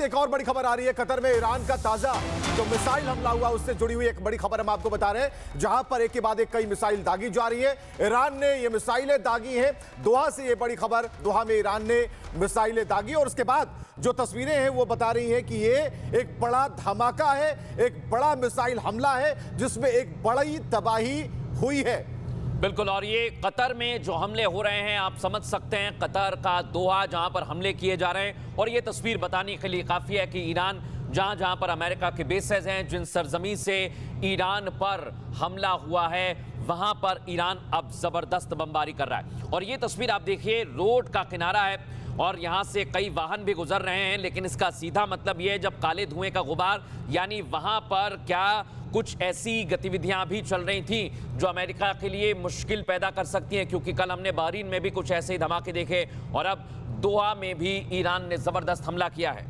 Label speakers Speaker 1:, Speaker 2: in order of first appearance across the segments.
Speaker 1: एक और बड़ी खबर आ रही है। कतर में ईरान का ताजा जो मिसाइल हमला हुआ उससे जुड़ी हुई एक बड़ी खबर हम आपको बता रहे हैं, जहां पर एक के बाद एक कई मिसाइल दागी जा रही है। ईरान ने ये मिसाइलें दागी हैं। दोहा से ये बड़ी खबर, दोहा में ईरान ने मिसाइलें दागी और उसके बाद जो तस्वीरें हैं वो बता रही हैं कि ये एक बड़ा धमाका है, एक बड़ा मिसाइल हमला है जिसमें एक बड़ी तबाही हुई है।
Speaker 2: बिल्कुल, और ये कतर में जो हमले हो रहे हैं आप समझ सकते हैं, कतर का दोहा जहां पर हमले किए जा रहे हैं। और ये तस्वीर बताने के लिए काफ़ी है कि ईरान जहां जहां पर अमेरिका के बेसेस हैं, जिन सरजमी से ईरान पर हमला हुआ है, वहां पर ईरान अब ज़बरदस्त बमबारी कर रहा है। और ये तस्वीर आप देखिए, रोड का किनारा है और यहाँ से कई वाहन भी गुजर रहे हैं, लेकिन इसका सीधा मतलब ये है जब काले धुएं का गुबार, यानी वहाँ पर क्या कुछ ऐसी गतिविधियां भी चल रही थी जो अमेरिका के लिए मुश्किल पैदा कर सकती हैं, क्योंकि कल हमने बहरीन में भी कुछ ऐसे ही धमाके देखे और अब दोहा में भी ईरान ने ज़बरदस्त हमला किया है।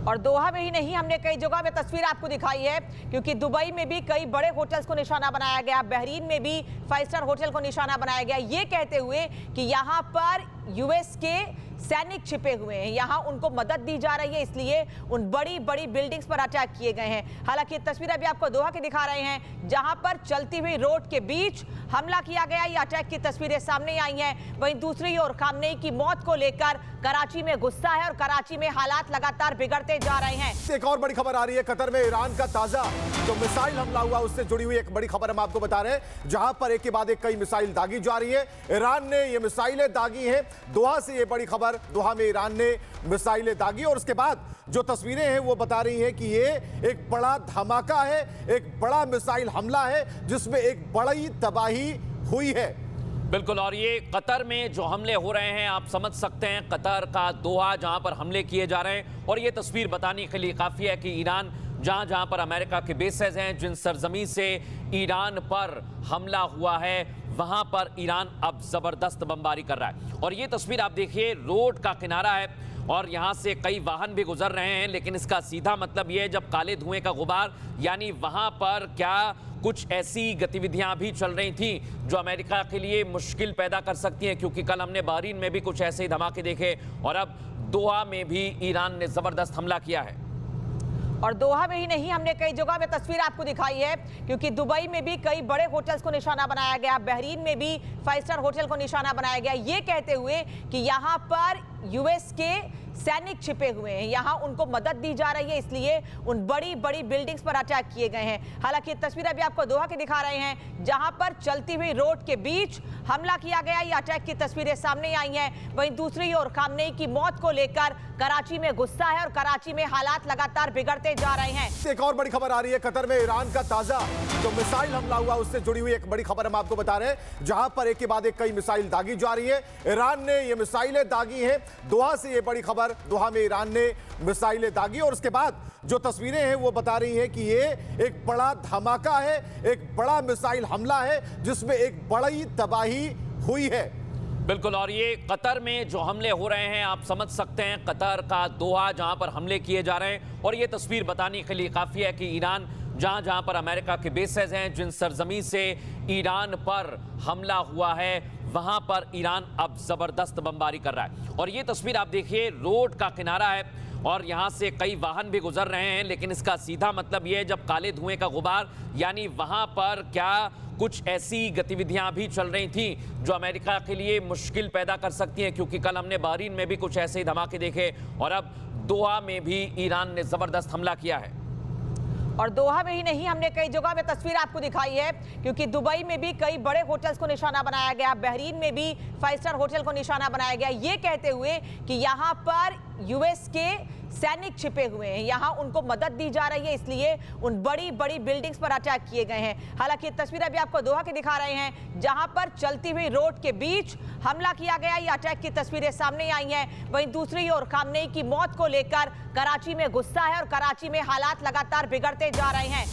Speaker 3: और दोहा में ही नहीं, हमने कई जगह में तस्वीर आपको दिखाई है, क्योंकि दुबई में भी कई बड़े होटल्स को निशाना बनाया गया, बहरीन में भी 5 स्टार होटल को निशाना बनाया गया, ये कहते हुए कि यहाँ पर यूएस के सैनिक छिपे हुए हैं, यहाँ उनको मदद दी जा रही है, इसलिए उन बड़ी बड़ी बिल्डिंग्स पर अटैक किए गए हैं। हालांकि तस्वीर अभी आपको दोहा की दिखा रहे हैं, जहां पर चलती हुई रोड के बीच हमला किया गया। ये अटैक की तस्वीरें सामने आई हैं। वहीं दूसरी ओर खामनेई की मौत को लेकर कराची में गुस्सा है और कराची में हालात लगातार बिगड़ते जा रहे हैं।
Speaker 1: एक और बड़ी खबर आ रही है। कतर में ईरान का ताजा जो मिसाइल हमला हुआ उससे जुड़ी हुई एक बड़ी खबर हम आपको बता रहे हैं, जहां पर एक के बाद एक कई मिसाइल दागी जा रही है। ईरान ने ये मिसाइलें दागी हैं। दोहा से ये बड़ी खबर, दोहा में ईरान ने मिसाइलें दागी और उसके बाद जो तस्वीरें हैं वो बता रही हैं कि ये एक बड़ा धमाका है, एक बड़ा मिसाइल हमला है जिसमें एक बड़ी तबाही हुई है।
Speaker 2: बिल्कुल, और ये कतर में जो हमले हो रहे हैं आप समझ सकते हैं, कतर का दोहा जहां पर हमले किए जा रहे हैं। और ये तस्वीर बताने के लिए काफ़ी है कि ईरान जहां जहां पर अमेरिका के बेसेस हैं, जिन सरजमी से ईरान पर हमला हुआ है, वहां पर ईरान अब ज़बरदस्त बमबारी कर रहा है। और ये तस्वीर आप देखिए, रोड का किनारा है और यहाँ से कई वाहन भी गुजर रहे हैं, लेकिन इसका सीधा मतलब ये है जब काले धुएं का गुबार, यानी वहाँ पर क्या कुछ ऐसी गतिविधियां भी चल रही थी जो अमेरिका के लिए मुश्किल पैदा कर सकती हैं, क्योंकि कल हमने बहरीन में भी कुछ ऐसे ही धमाके देखे और अब दोहा में भी ईरान ने ज़बरदस्त हमला किया है।
Speaker 3: और दोहा में ही नहीं, हमने कई जगह में तस्वीर आपको दिखाई है, क्योंकि दुबई में भी कई बड़े होटल्स को निशाना बनाया गया, बहरीन में भी 5 स्टार होटल को निशाना बनाया गया, ये कहते हुए कि यहाँ पर यूएस के सैनिक छिपे हुए हैं, यहाँ उनको मदद दी जा रही है, इसलिए उन बड़ी बड़ी बिल्डिंग्स पर अटैक किए गए हैं। हालांकि तस्वीर अभी आपको दोहा की दिखा रहे हैं, जहां पर चलती हुई रोड के बीच हमला किया गया। ये अटैक की तस्वीरें सामने आई हैं। वहीं दूसरी ओर खामनेई की मौत को लेकर कराची में गुस्सा है और कराची में हालात लगातार बिगड़ते जा रहे हैं।
Speaker 1: एक और बड़ी खबर आ रही है। कतर में ईरान का ताजा जो मिसाइल हमला हुआ उससे जुड़ी हुई एक बड़ी खबर हम आपको बता रहे हैं, जहां पर एक के बाद एक कई मिसाइल दागी जा रही है। ईरान ने ये मिसाइलें दागी हैं। दोहा से ये बड़ी खबर, दोहा में ईरान ने मिसाइलें दागी और उसके बाद जो तस्वीरें हैं वो बता रही हैं कि ये एक बड़ा धमाका है, एक बड़ा मिसाइल हमला है जिसमें एक बड़ी तबाही हुई है।
Speaker 2: बिल्कुल, और ये कतर में जो हमले हो रहे हैं आप समझ सकते हैं, कतर का दोहा जहां पर हमले किए जा रहे हैं। और ये तस्वीर बताने के लिए काफ़ी है कि ईरान जहां जहां पर अमेरिका के बेसेस हैं, जिन सरजमी से ईरान पर हमला हुआ है, वहां पर ईरान अब ज़बरदस्त बमबारी कर रहा है। और ये तस्वीर आप देखिए, रोड का किनारा है और यहाँ से कई वाहन भी गुजर रहे हैं, लेकिन इसका सीधा मतलब ये है जब काले धुएं का गुबार, यानी वहाँ पर क्या कुछ ऐसी गतिविधियां भी चल रही थी जो अमेरिका के लिए मुश्किल पैदा कर सकती हैं, क्योंकि कल हमने बहरीन में भी कुछ ऐसे ही धमाके देखे और अब दोहा में भी ईरान ने ज़बरदस्त हमला किया है।
Speaker 3: और दोहा में ही नहीं, हमने कई जगह में तस्वीर आपको दिखाई है, क्योंकि दुबई में भी कई बड़े होटल्स को निशाना बनाया गया, बहरीन में भी 5 स्टार होटल को निशाना बनाया गया, ये कहते हुए कि यहाँ पर यूएस के सैनिक छिपे हुए हैं, यहाँ उनको मदद दी जा रही है, इसलिए उन बड़ी बड़ी बिल्डिंग्स पर अटैक किए गए हैं। हालांकि तस्वीर अभी आपको दोहा की दिखा रहे हैं, जहां पर चलती हुई रोड के बीच हमला किया गया। ये अटैक की तस्वीरें सामने आई हैं। वहीं दूसरी ओर खामनेई की मौत को लेकर कराची में गुस्सा है और कराची में हालात लगातार बिगड़ते जा रहे हैं।